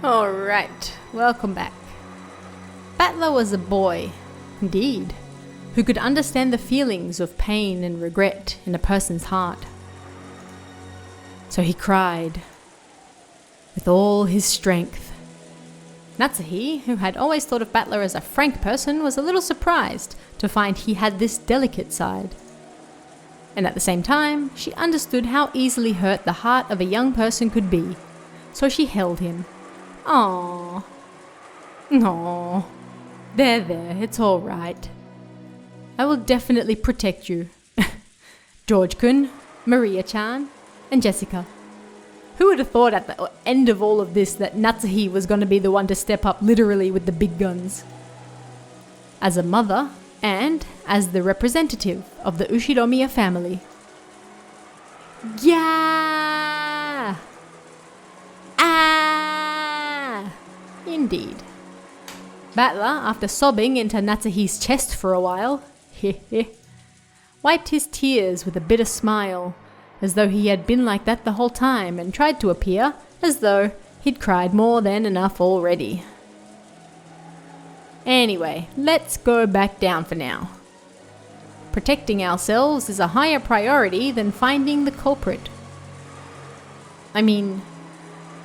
Alright, welcome back. Battler was a boy, indeed, who could understand the feelings of pain and regret in a person's heart. So he cried with all his strength. Natsuhi, who had always thought of Battler as a frank person, was a little surprised to find he had this delicate side. And at the same time, she understood how easily hurt the heart of a young person could be, so she held him. Aww. Aww. There, it's all right. I will definitely protect you. George-kun, Maria-chan, and Jessica. Who would have thought at the end of all of this that Natsuhi was going to be the one to step up literally with the big guns? As a mother, and as the representative of the Ushiromiya family. Yeah! Indeed. Battler, after sobbing into Natsuhi's chest for a while, wiped his tears with a bitter smile, as though he had been like that the whole time, and tried to appear as though he'd cried more than enough already. Anyway, let's go back down for now. Protecting ourselves is a higher priority than finding the culprit. I mean,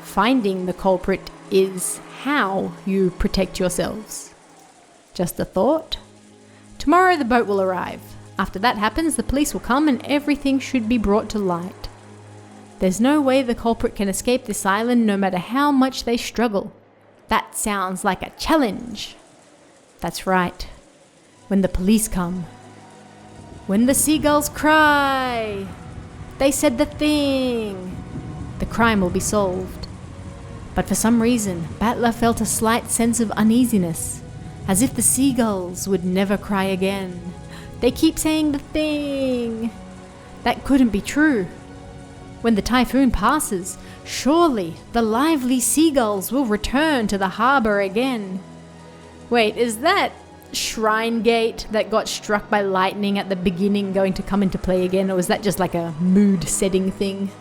finding the culprit is how you protect yourselves. Just a thought. Tomorrow the boat will arrive. After that happens, the police will come and everything should be brought to light. There's no way the culprit can escape this island no matter how much they struggle. That sounds like a challenge. That's right. When the police come. When the seagulls cry. They said the thing. The crime will be solved. But for some reason, Battler felt a slight sense of uneasiness, as if the seagulls would never cry again. They keep saying the thing. That couldn't be true. When the typhoon passes, surely the lively seagulls will return to the harbour again. Wait, is that shrine gate that got struck by lightning at the beginning going to come into play again, or was that just like a mood-setting thing?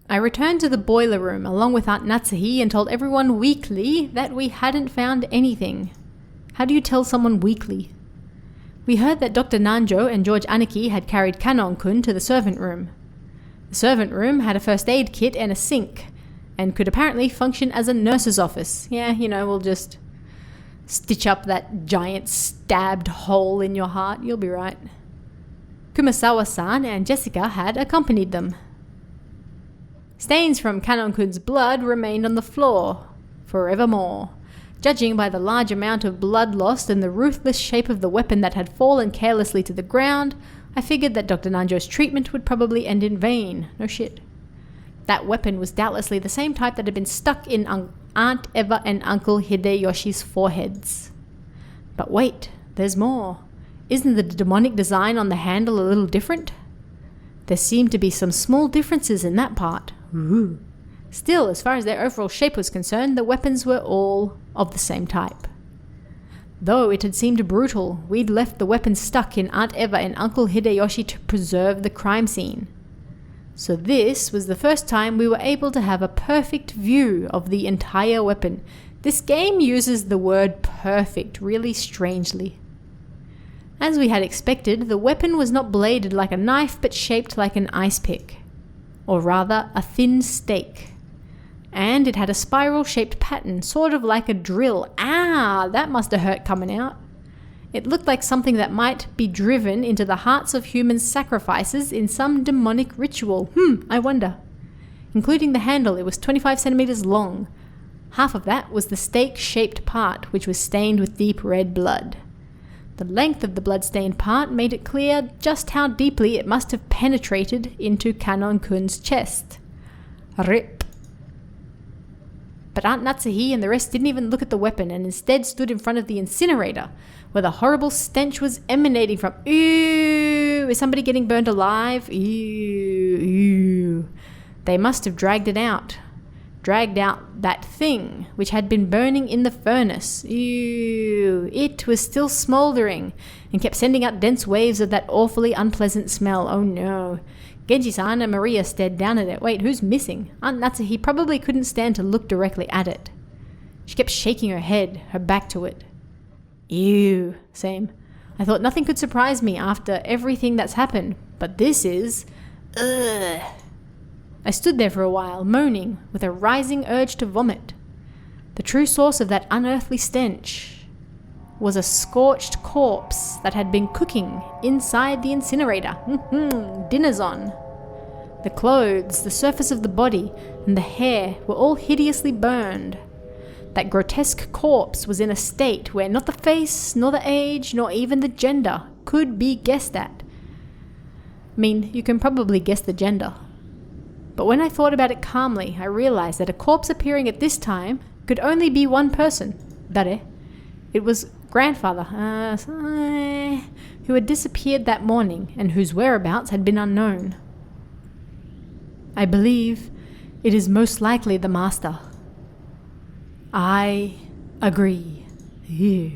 I returned to the boiler room along with Aunt Natsuhi and told everyone weakly that we hadn't found anything. How do you tell someone weakly? We heard that Dr. Nanjo and George Aniki had carried Kanon-kun to the servant room. The servant room had a first aid kit and a sink, and could apparently function as a nurse's office. Yeah, we'll just stitch up that giant stabbed hole in your heart, you'll be right. Kumasawa-san and Jessica had accompanied them. Stains from Kanon-kun's blood remained on the floor, forevermore. Judging by the large amount of blood lost and the ruthless shape of the weapon that had fallen carelessly to the ground, I figured that Dr. Nanjo's treatment would probably end in vain. No shit. That weapon was doubtlessly the same type that had been stuck in Aunt Eva and Uncle Hideyoshi's foreheads. But wait, there's more. Isn't the demonic design on the handle a little different? There seemed to be some small differences in that part. Ooh. Still, as far as their overall shape was concerned, the weapons were all of the same type. Though it had seemed brutal, we'd left the weapons stuck in Aunt Eva and Uncle Hideyoshi to preserve the crime scene. So this was the first time we were able to have a perfect view of the entire weapon. This game uses the word perfect really strangely. As we had expected, the weapon was not bladed like a knife but shaped like an ice pick. Or rather, a thin stake. And it had a spiral-shaped pattern, sort of like a drill. Ah, that must have hurt coming out. It looked like something that might be driven into the hearts of human sacrifices in some demonic ritual. I wonder. Including the handle, it was 25 centimeters long. Half of that was the stake-shaped part, which was stained with deep red blood. The length of the blood-stained part made it clear just how deeply it must have penetrated into Kanon-kun's chest. Rip. But Aunt Natsuhi and the rest didn't even look at the weapon and instead stood in front of the incinerator, where the horrible stench was emanating from. Ew! Is somebody getting burned alive? Ew! They must have dragged it out. Dragged out that thing which had been burning in the furnace. Ew! It was still smouldering and kept sending out dense waves of that awfully unpleasant smell. Oh no. Genji-san and Maria stared down at it. Wait, who's missing? Aunt Natsuhi probably couldn't stand to look directly at it. She kept shaking her head, her back to it. Ew, same. I thought nothing could surprise me after everything that's happened, but this is... Ugh. I stood there for a while, moaning, with a rising urge to vomit. The true source of that unearthly stench was a scorched corpse that had been cooking inside the incinerator. Dinner's on. The clothes, the surface of the body, and the hair were all hideously burned. That grotesque corpse was in a state where not the face, nor the age, nor even the gender could be guessed at. I mean, you can probably guess the gender. But when I thought about it calmly, I realized that a corpse appearing at this time could only be one person. Dare? It was grandfather, who had disappeared that morning and whose whereabouts had been unknown. I believe it is most likely the master. I agree. Ew.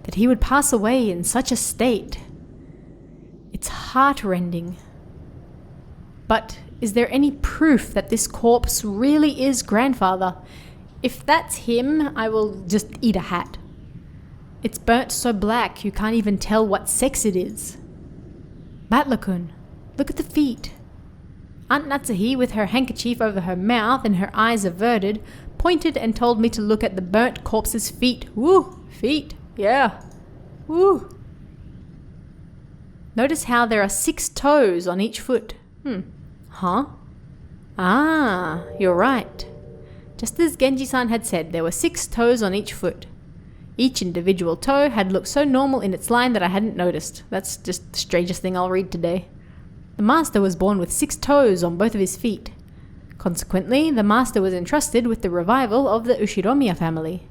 That he would pass away in such a state. It's heart-rending. But is there any proof that this corpse really is grandfather? If that's him, I will just eat a hat. It's burnt so black you can't even tell what sex it is. Batlakun, look at the feet. Aunt Natsuhi, with her handkerchief over her mouth and her eyes averted, pointed and told me to look at the burnt corpse's feet. Woo! Feet. Yeah. Woo! Notice how there are 6 toes on each foot. Huh? Ah, you're right. Just as Genji-san had said, there were 6 toes on each foot. Each individual toe had looked so normal in its line that I hadn't noticed. That's just the strangest thing I'll read today. The master was born with 6 toes on both of his feet. Consequently, the master was entrusted with the revival of the Ushiromiya family.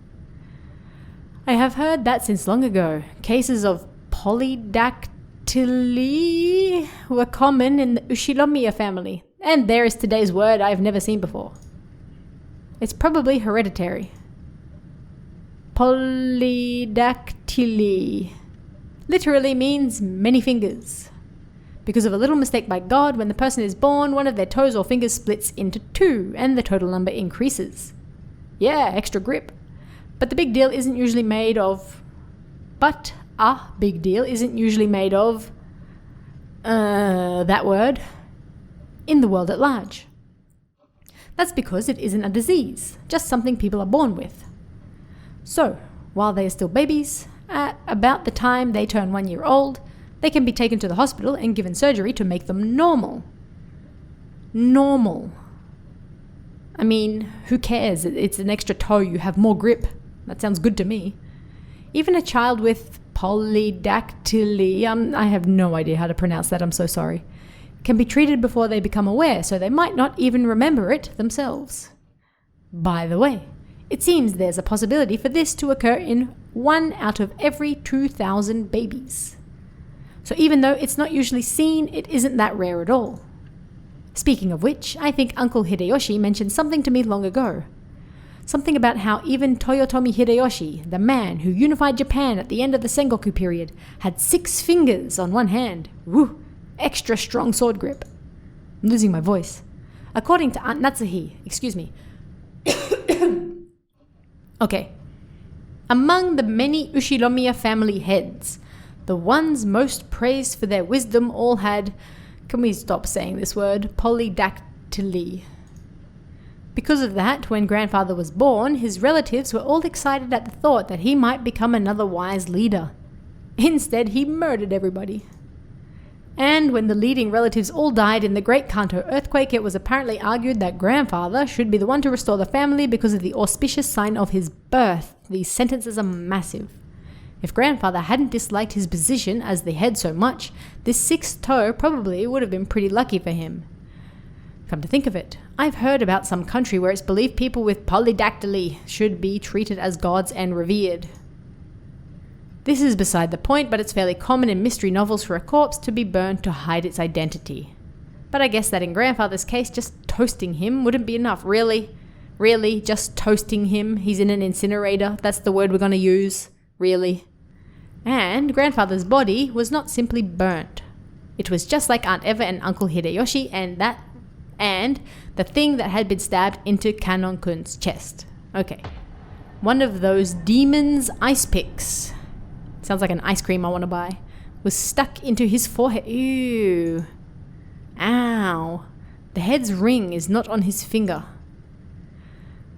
I have heard that since long ago, cases of polydactyly were common in the Ushiromiya family, and there is today's word I have never seen before. It's probably hereditary. Polydactyly literally means many fingers. Because of a little mistake by God, when the person is born, one of their toes or fingers splits into 2, and the total number increases. Yeah, extra grip. But a big deal isn't usually made of... that word, in the world at large. That's because it isn't a disease, just something people are born with. So, while they are still babies, at about the time they turn 1 year old, they can be taken to the hospital and given surgery to make them normal. Normal. I mean, who cares? It's an extra toe, you have more grip. That sounds good to me. Even a child with polydactyly, I have no idea how to pronounce that, I'm so sorry, can be treated before they become aware, so they might not even remember it themselves. By the way, it seems there's a possibility for this to occur in 1 out of every 2,000 babies. So even though it's not usually seen, it isn't that rare at all. Speaking of which, I think Uncle Hideyoshi mentioned something to me long ago. Something about how even Toyotomi Hideyoshi, the man who unified Japan at the end of the Sengoku period, had 6 fingers on one hand. Woo! Extra strong sword grip. I'm losing my voice. According to Aunt Natsuhi, excuse me. Okay. Among the many Ushiromiya family heads, the ones most praised for their wisdom all had, can we stop saying this word, polydactyly. Because of that, when grandfather was born, his relatives were all excited at the thought that he might become another wise leader. Instead, he murdered everybody. And when the leading relatives all died in the Great Kanto earthquake, it was apparently argued that grandfather should be the one to restore the family because of the auspicious sign of his birth. These sentences are massive. If grandfather hadn't disliked his position as the head so much, this 6th toe probably would have been pretty lucky for him. Come to think of it, I've heard about some country where it's believed people with polydactyly should be treated as gods and revered. This is beside the point, but it's fairly common in mystery novels for a corpse to be burned to hide its identity. But I guess that in grandfather's case, just toasting him wouldn't be enough. Really? Really? Just toasting him? He's in an incinerator? That's the word we're going to use? Really? And grandfather's body was not simply burnt. It was just like Aunt Eva and Uncle Hideyoshi and the thing that had been stabbed into Kanon-kun's chest. Okay. One of those demon's ice picks. Sounds like an ice cream I want to buy. Was stuck into his forehead. Ew. Ow. The head's ring is not on his finger.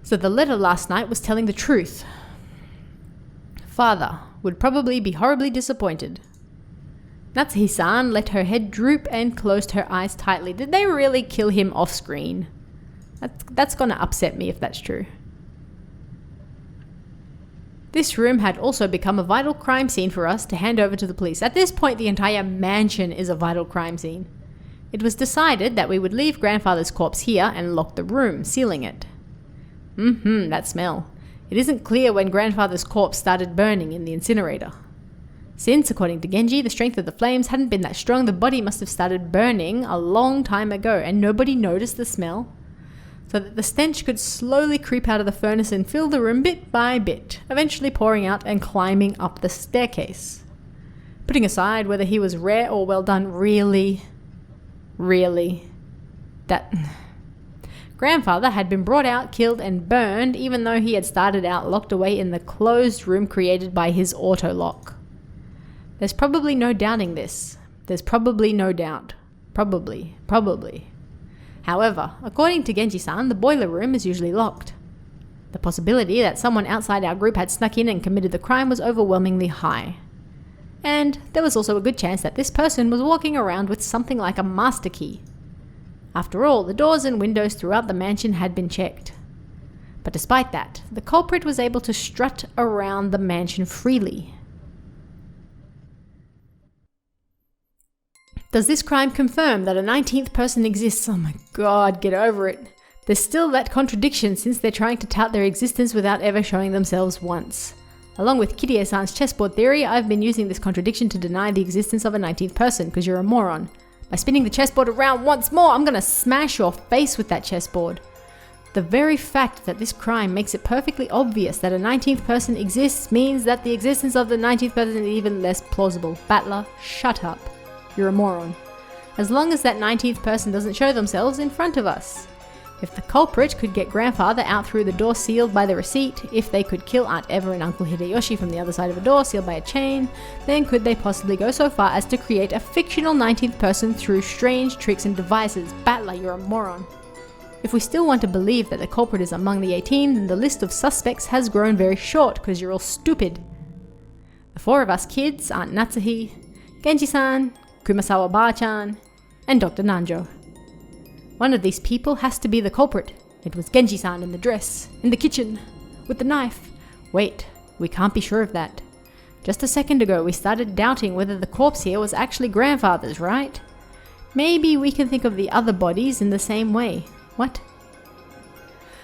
So the letter last night was telling the truth. Father would probably be horribly disappointed. Natsuhi-san let her head droop and closed her eyes tightly. Did they really kill him off screen? That's gonna upset me if that's true. This room had also become a vital crime scene for us to hand over to the police. At this point, the entire mansion is a vital crime scene. It was decided that we would leave grandfather's corpse here and lock the room, sealing it. That smell. It isn't clear when grandfather's corpse started burning in the incinerator. Since, according to Genji, the strength of the flames hadn't been that strong, the body must have started burning a long time ago and nobody noticed the smell, so that the stench could slowly creep out of the furnace and fill the room bit by bit, eventually pouring out and climbing up the staircase. Putting aside whether he was rare or well done, really, that... Grandfather had been brought out, killed and burned, even though he had started out locked away in the closed room created by his auto-lock. There's probably no doubting this. There's probably no doubt. Probably. However, according to Genji-san, the boiler room is usually locked. The possibility that someone outside our group had snuck in and committed the crime was overwhelmingly high. And there was also a good chance that this person was walking around with something like a master key. After all, the doors and windows throughout the mansion had been checked. But despite that, the culprit was able to strut around the mansion freely. Does this crime confirm that a 19th person exists? Oh my god, get over it. There's still that contradiction since they're trying to tout their existence without ever showing themselves once. Along with Kirie-san's chessboard theory, I've been using this contradiction to deny the existence of a 19th person, because you're a moron. By spinning the chessboard around once more, I'm gonna smash your face with that chessboard. The very fact that this crime makes it perfectly obvious that a 19th person exists means that the existence of the 19th person is even less plausible. Battler, shut up. You're a moron. As long as that 19th person doesn't show themselves in front of us. If the culprit could get grandfather out through the door sealed by the receipt, if they could kill Aunt Eva and Uncle Hideyoshi from the other side of a door sealed by a chain, then could they possibly go so far as to create a fictional 19th person through strange tricks and devices? Battler, you're a moron. If we still want to believe that the culprit is among the 18, then the list of suspects has grown very short because you're all stupid. The four of us kids, Aunt Natsuhi, Genji-san, Kumasawa Ba-chan, and Dr. Nanjo. One of these people has to be the culprit. It was Genji-san in the dress, in the kitchen, with the knife. Wait, we can't be sure of that. Just a second ago we started doubting whether the corpse here was actually grandfather's, right? Maybe we can think of the other bodies in the same way. What?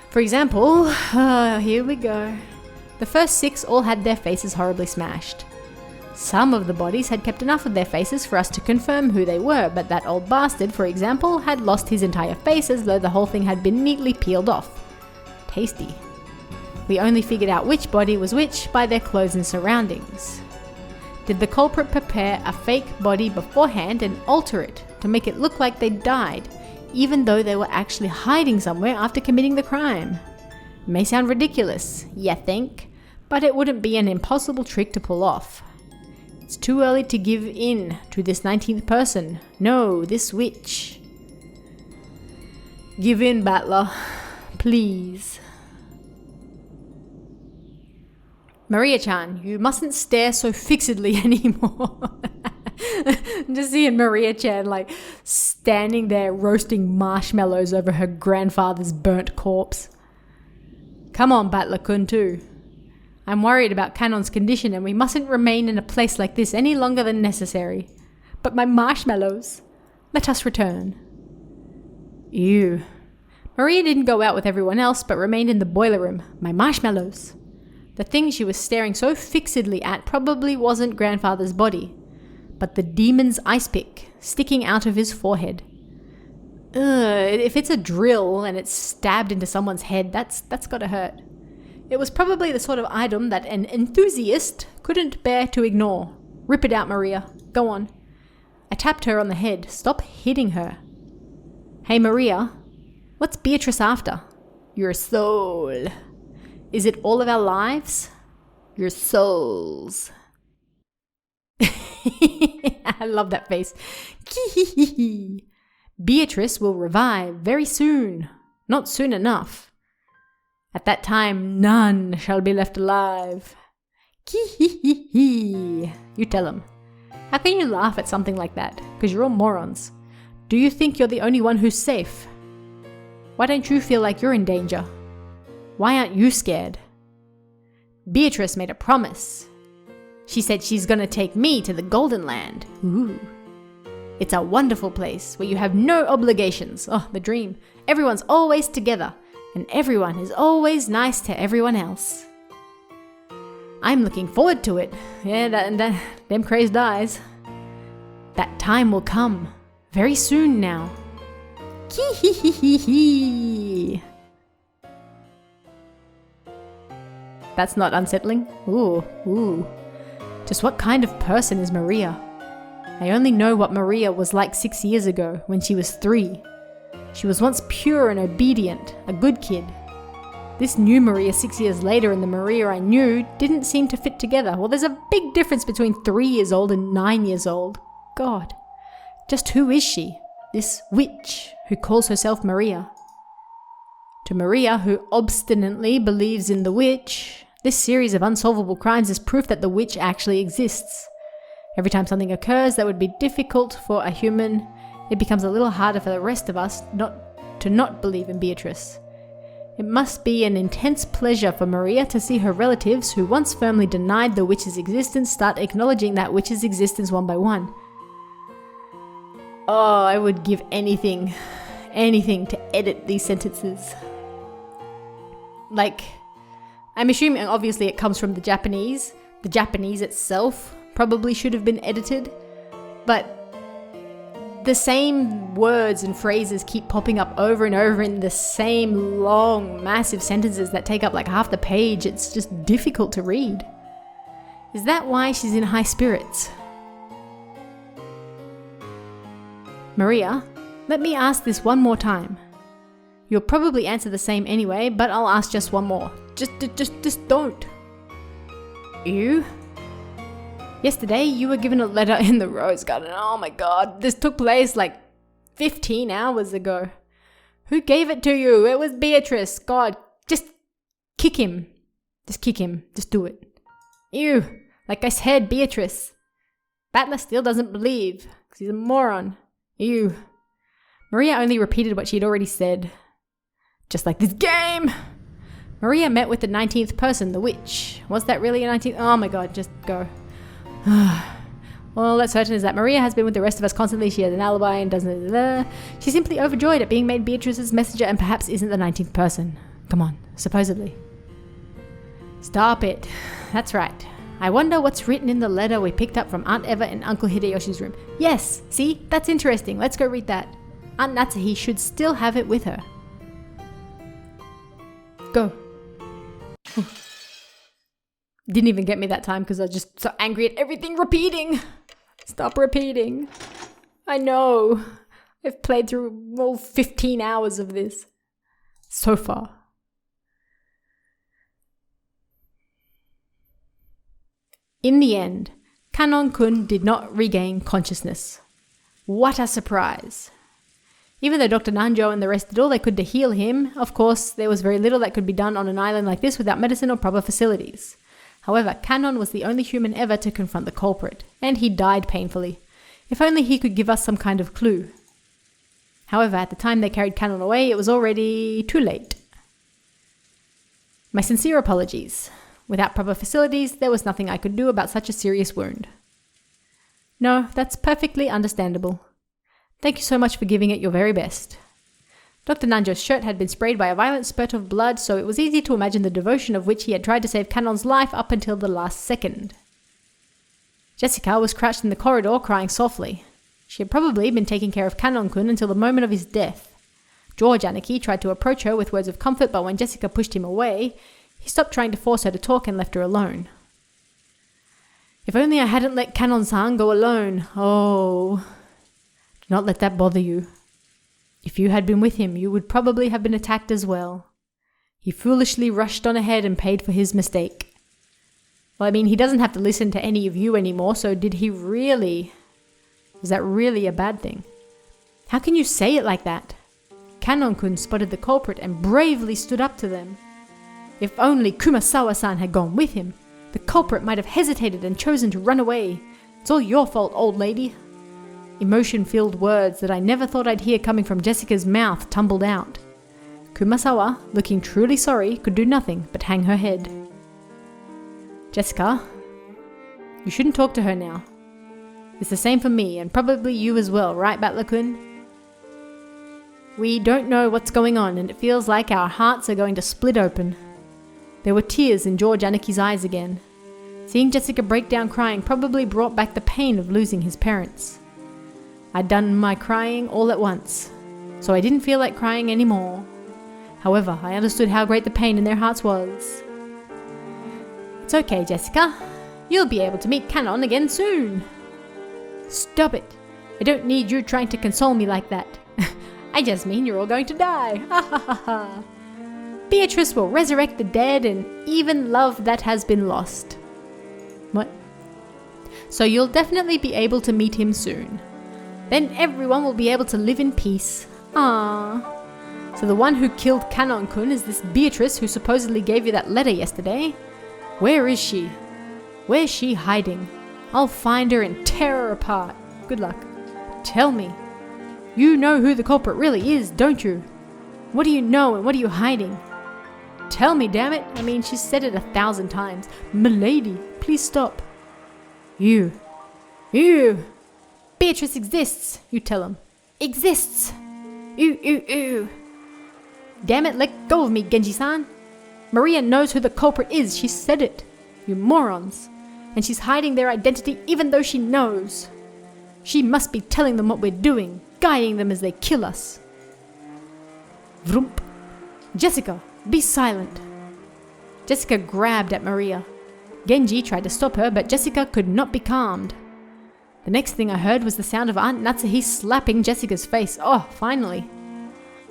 For example, here we go. The first 6 all had their faces horribly smashed. Some of the bodies had kept enough of their faces for us to confirm who they were, but that old bastard, for example, had lost his entire face as though the whole thing had been neatly peeled off. Tasty. We only figured out which body was which by their clothes and surroundings. Did the culprit prepare a fake body beforehand and alter it to make it look like they died, even though they were actually hiding somewhere after committing the crime? It may sound ridiculous, you think, but it wouldn't be an impossible trick to pull off. It's too early to give in to this 19th person. No, this witch. Give in, Battler. Please. Maria-chan, you mustn't stare so fixedly anymore. I'm just seeing Maria-chan like standing there roasting marshmallows over her grandfather's burnt corpse. Come on, Battler-kun too. I'm worried about Kanon's condition and we mustn't remain in a place like this any longer than necessary. But my marshmallows. Let us return. Ew. Maria didn't go out with everyone else but remained in the boiler room. My marshmallows. The thing she was staring so fixedly at probably wasn't grandfather's body, but the demon's ice pick sticking out of his forehead. If it's a drill and it's stabbed into someone's head, that's gotta hurt. It was probably the sort of item that an enthusiast couldn't bear to ignore. Rip it out, Maria. Go on. I tapped her on the head. Stop hitting her. Hey, Maria. What's Beatrice after? Your soul. Is it all of our lives? Your souls. I love that face. Beatrice will revive very soon. Not soon enough. At that time, none shall be left alive. You tell him. How can you laugh at something like that? Because you're all morons. Do you think you're the only one who's safe? Why don't you feel like you're in danger? Why aren't you scared? Beatrice made a promise. She said she's gonna take me to the Golden Land. Ooh. It's a wonderful place where you have no obligations. Oh, the dream. Everyone's always together, and everyone is always nice to everyone else. I'm looking forward to it. Yeah, them crazed eyes. That time will come. Very soon now. That's not unsettling. Ooh. Just what kind of person is Maria? I only know what Maria was like 6 years ago when she was 3. She was once pure and obedient, a good kid. This new Maria 6 years later and the Maria I knew didn't seem to fit together. Well, there's a big difference between 3 years old and 9 years old. God, just who is she? This witch who calls herself Maria. To Maria, who obstinately believes in the witch, this series of unsolvable crimes is proof that the witch actually exists. Every time something occurs that would be difficult for a human, it becomes a little harder for the rest of us not to believe in Beatrice. It must be an intense pleasure for Maria to see her relatives who once firmly denied the witch's existence start acknowledging that witch's existence one by one. Oh, I would give anything to edit these sentences. Like, I'm assuming obviously it comes from the Japanese. The Japanese itself probably should have been edited, but the same words and phrases keep popping up over and over in the same long, massive sentences that take up like half the page. It's just difficult to read. Is that why she's in high spirits? Maria, let me ask this one more time. You'll probably answer the same anyway, but I'll ask just one more. Just don't. You? Yesterday, you were given a letter in the rose garden. Oh my god, this took place like 15 hours ago. Who gave it to you? It was Beatrice. God, just kick him. Just kick him. Just do it. Ew. Like I said, Beatrice. Battler still doesn't believe, because he's a moron. Ew. Maria only repeated what she had already said. Just like this game! Maria met with the 19th person, the witch. Was that really a 19th? Oh my god, just go. All that's certain is that Maria has been with the rest of us constantly. She has an alibi and doesn't. She's simply overjoyed at being made Beatrice's messenger and perhaps isn't the 19th person. Come on, supposedly. Stop it. That's right. I wonder what's written in the letter we picked up from Aunt Eva in Uncle Hideyoshi's room. Yes, see? That's interesting. Let's go read that. Aunt Natsuhi should still have it with her. Go. Didn't even get me that time because I was just so angry at everything repeating. Stop repeating. I know. I've played through all 15 hours of this so far. In the end, Kanon-kun did not regain consciousness. What a surprise. Even though Dr. Nanjo and the rest did all they could to heal him, of course, there was very little that could be done on an island like this without medicine or proper facilities. However, Kanon was the only human ever to confront the culprit, and he died painfully. If only he could give us some kind of clue. However, at the time they carried Kanon away, it was already too late. My sincere apologies. Without proper facilities, there was nothing I could do about such a serious wound. No, that's perfectly understandable. Thank you so much for giving it your very best. Dr. Nanjo's shirt had been sprayed by a violent spurt of blood, so it was easy to imagine the devotion of which he had tried to save Kanon's life up until the last second. Jessica was crouched in the corridor crying softly. She had probably been taking care of Kanon-kun until the moment of his death. George Aniki tried to approach her with words of comfort, but when Jessica pushed him away, he stopped trying to force her to talk and left her alone. If only I hadn't let Kanon-san go alone. Oh, not let that bother you. If you had been with him, you would probably have been attacked as well. He foolishly rushed on ahead and paid for his mistake. Well, I mean, he doesn't have to listen to any of you anymore, so did he really? Was that really a bad thing? How can you say it like that? Kanon-kun spotted the culprit and bravely stood up to them. If only Kumasawa-san had gone with him, the culprit might have hesitated and chosen to run away. It's all your fault, old lady. Emotion-filled words that I never thought I'd hear coming from Jessica's mouth tumbled out. Kumasawa, looking truly sorry, could do nothing but hang her head. Jessica, you shouldn't talk to her now. It's the same for me, and probably you as well, right, Battler-kun? We don't know what's going on, and it feels like our hearts are going to split open. There were tears in George Anaki's eyes again. Seeing Jessica break down crying probably brought back the pain of losing his parents. I'd done my crying all at once, so I didn't feel like crying anymore. However, I understood how great the pain in their hearts was. It's okay, Jessica. You'll be able to meet Kanon again soon. Stop it. I don't need you trying to console me like that. I just mean you're all going to die. Ha ha ha ha. Beatrice will resurrect the dead and even love that has been lost. What? So you'll definitely be able to meet him soon. Then everyone will be able to live in peace. Ah. So the one who killed Kanon-kun is this Beatrice who supposedly gave you that letter yesterday. Where is she? Where's she hiding? I'll find her and tear her apart. Good luck. Tell me. You know who the culprit really is, don't you? What do you know and what are you hiding? Tell me, damn it. I mean, she's said it 1,000 times. Milady, please stop. You. Beatrice exists, you tell him. Exists. Ooh. Damn it, let go of me, Genji-san. Maria knows who the culprit is, she said it. You morons. And she's hiding their identity even though she knows. She must be telling them what we're doing, guiding them as they kill us. Vroomp. Jessica, be silent. Jessica grabbed at Maria. Genji tried to stop her, but Jessica could not be calmed. The next thing I heard was the sound of Aunt Natsuhi slapping Jessica's face. Oh, finally.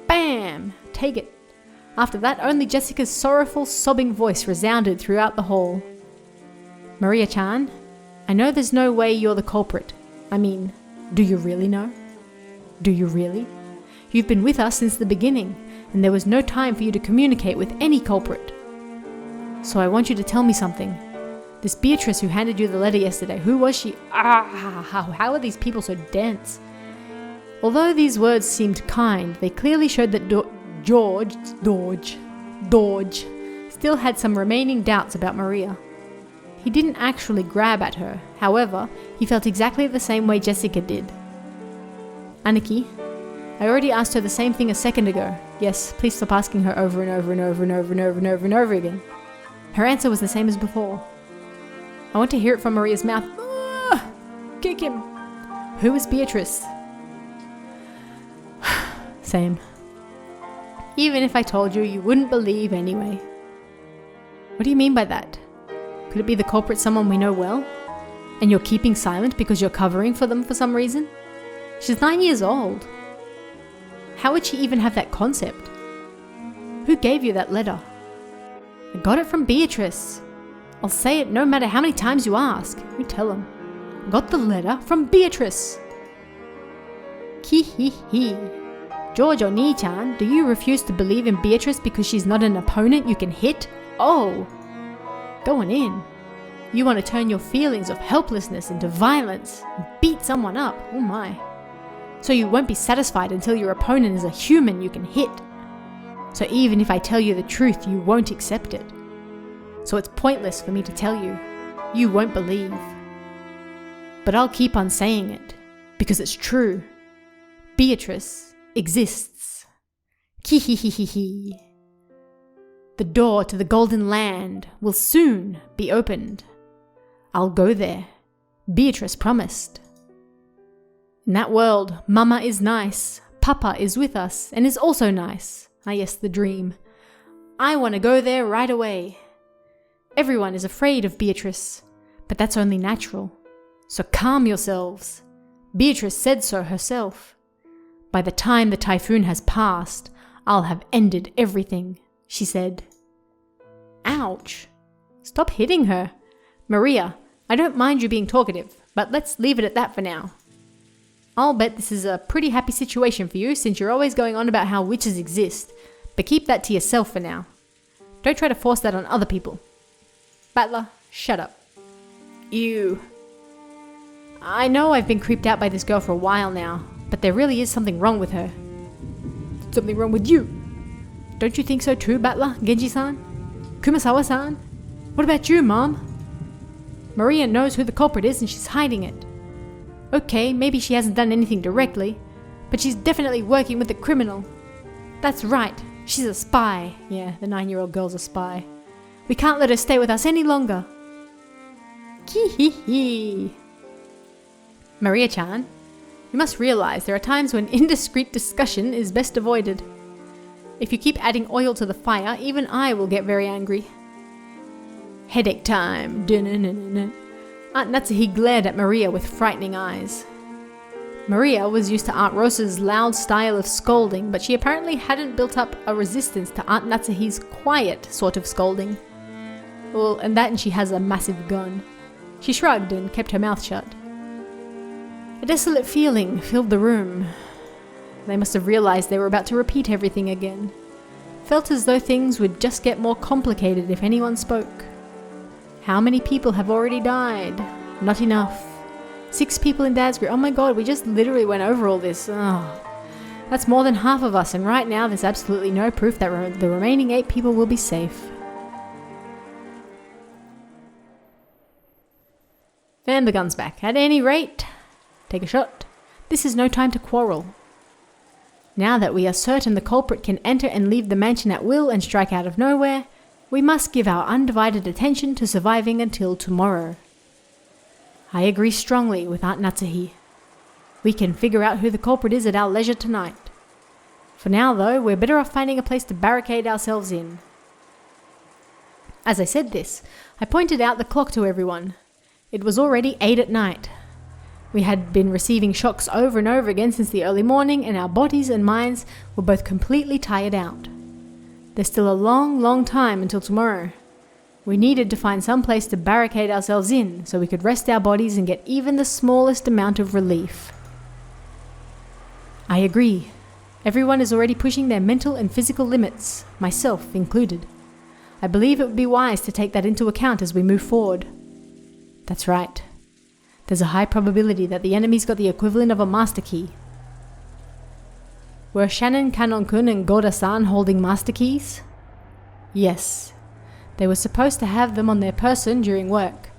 Bam! Take it. After that, only Jessica's sorrowful, sobbing voice resounded throughout the hall. Maria-chan, I know there's no way you're the culprit. I mean, do you really know? Do you really? You've been with us since the beginning, and there was no time for you to communicate with any culprit. So I want you to tell me something. This Beatrice who handed you the letter yesterday, who was she? How are these people so dense? Although these words seemed kind, they clearly showed that George still had some remaining doubts about Maria. He didn't actually grab at her. However, he felt exactly the same way Jessica did. Aniki, I already asked her the same thing a second ago. Yes, please stop asking her over and over and over and over and over and over and over again. Her answer was the same as before. I want to hear it from Maria's mouth. Kick him. Who is Beatrice? Same. Even if I told you, you wouldn't believe anyway. What do you mean by that? Could it be the culprit someone we know well? And you're keeping silent because you're covering for them for some reason? She's 9 years old. How would she even have that concept? Who gave you that letter? I got it from Beatrice. I'll say it no matter how many times you ask. You tell him. I got the letter from Beatrice. Ki-hee-hee. George Oni-chan, do you refuse to believe in Beatrice because she's not an opponent you can hit? Oh, going in. You want to turn your feelings of helplessness into violence and beat someone up, oh my. So you won't be satisfied until your opponent is a human you can hit. So even if I tell you the truth, you won't accept it. So it's pointless for me to tell you. You won't believe. But I'll keep on saying it, because it's true. Beatrice exists. Ki-hee-hee-hee-hee. The door to the Golden Land will soon be opened. I'll go there. Beatrice promised. In that world, Mama is nice, Papa is with us and is also nice. Ah yes, the dream. I want to go there right away. Everyone is afraid of Beatrice, but that's only natural. So calm yourselves. Beatrice said so herself. By the time the typhoon has passed, I'll have ended everything, she said. Ouch. Stop hitting her. Maria, I don't mind you being talkative, but let's leave it at that for now. I'll bet this is a pretty happy situation for you since you're always going on about how witches exist, but keep that to yourself for now. Don't try to force that on other people. Battler, shut up. Ew. I know I've been creeped out by this girl for a while now, but there really is something wrong with her. Something wrong with you? Don't you think so too, Battler, Genji-san? Kumasawa-san? What about you, Mom? Maria knows who the culprit is and she's hiding it. Okay, maybe she hasn't done anything directly, but she's definitely working with the criminal. That's right, she's a spy. Yeah, the 9-year-old girl's a spy. We can't let her stay with us any longer. Kee-hee-hee. Maria-chan, you must realize there are times when indiscreet discussion is best avoided. If you keep adding oil to the fire, even I will get very angry. Headache time. Aunt Natsuhi glared at Maria with frightening eyes. Maria was used to Aunt Rosa's loud style of scolding, but she apparently hadn't built up a resistance to Aunt Natsuhi's quiet sort of scolding. Well, and she has a massive gun. She shrugged and kept her mouth shut. A desolate feeling filled the room. They must have realized they were about to repeat everything again. Felt as though things would just get more complicated if anyone spoke. How many people have already died? Not enough. 6 people in Dad's group. Oh my god, we just literally went over all this. Oh, that's more than half of us, and right now there's absolutely no proof that the remaining 8 people will be safe. And the gun's back. At any rate, take a shot. This is no time to quarrel. Now that we are certain the culprit can enter and leave the mansion at will and strike out of nowhere, we must give our undivided attention to surviving until tomorrow. I agree strongly with Aunt Natsuhi. We can figure out who the culprit is at our leisure tonight. For now, though, we're better off finding a place to barricade ourselves in. As I said this, I pointed out the clock to everyone. It was already 8 at night. We had been receiving shocks over and over again since the early morning, and our bodies and minds were both completely tired out. There's still a long, long time until tomorrow. We needed to find some place to barricade ourselves in so we could rest our bodies and get even the smallest amount of relief. I agree. Everyone is already pushing their mental and physical limits, myself included. I believe it would be wise to take that into account as we move forward. That's right. There's a high probability that the enemy's got the equivalent of a master key. Were Shannon, Kanon-kun, and Goda-san holding master keys? Yes. They were supposed to have them on their person during work.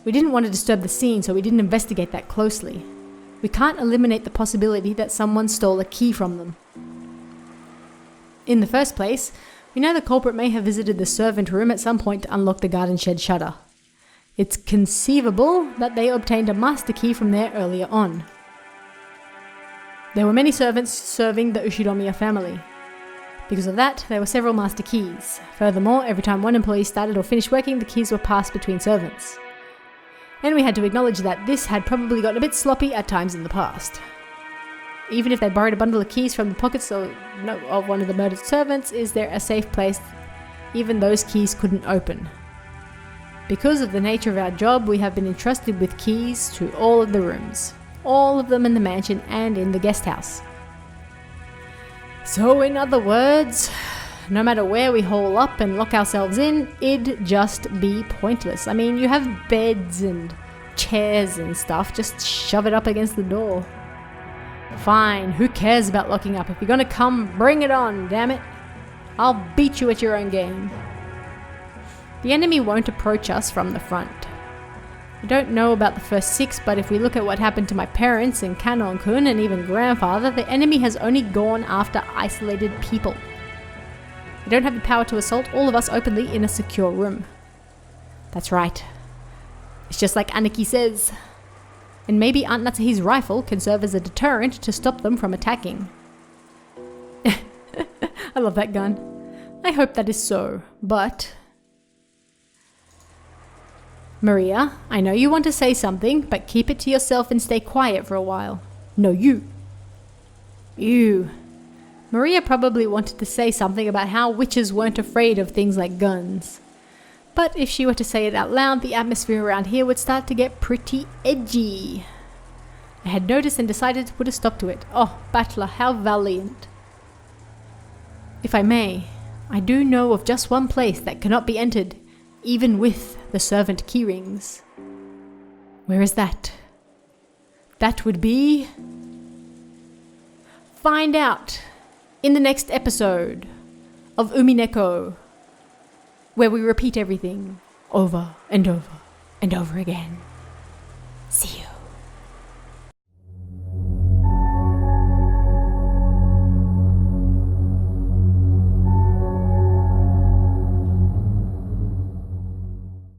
We didn't want to disturb the scene, so we didn't investigate that closely. We can't eliminate the possibility that someone stole a key from them. In the first place, we know the culprit may have visited the servant room at some point to unlock the garden shed shutter. It's conceivable that they obtained a master key from there earlier on. There were many servants serving the Ushiromiya family. Because of that, there were several master keys. Furthermore, every time one employee started or finished working, the keys were passed between servants. And we had to acknowledge that this had probably gotten a bit sloppy at times in the past. Even if they borrowed a bundle of keys from the pockets of one of the murdered servants, is there a safe place even those keys couldn't open? Because of the nature of our job, we have been entrusted with keys to all of the rooms. All of them in the mansion and in the guest house. So in other words, no matter where we hole up and lock ourselves in, it'd just be pointless. I mean, you have beds and chairs and stuff, just shove it up against the door. Fine, who cares about locking up? If you're gonna come, bring it on, damn it. I'll beat you at your own game. The enemy won't approach us from the front. I don't know about the first 6, but if we look at what happened to my parents and Kanon-kun and even grandfather, the enemy has only gone after isolated people. They don't have the power to assault all of us openly in a secure room. That's right. It's just like Aniki says. And maybe Aunt Natsuhi's rifle can serve as a deterrent to stop them from attacking. I love that gun. I hope that is so, but... Maria, I know you want to say something, but keep it to yourself and stay quiet for a while. No, you. You. Maria probably wanted to say something about how witches weren't afraid of things like guns. But if she were to say it out loud, the atmosphere around here would start to get pretty edgy. I had noticed and decided to put a stop to it. Oh, Battler, how valiant. If I may, I do know of just one place that cannot be entered, even with the servant keyrings. Where is that? That would be... Find out in the next episode of Umineko, where we repeat everything over and over and over again. See you.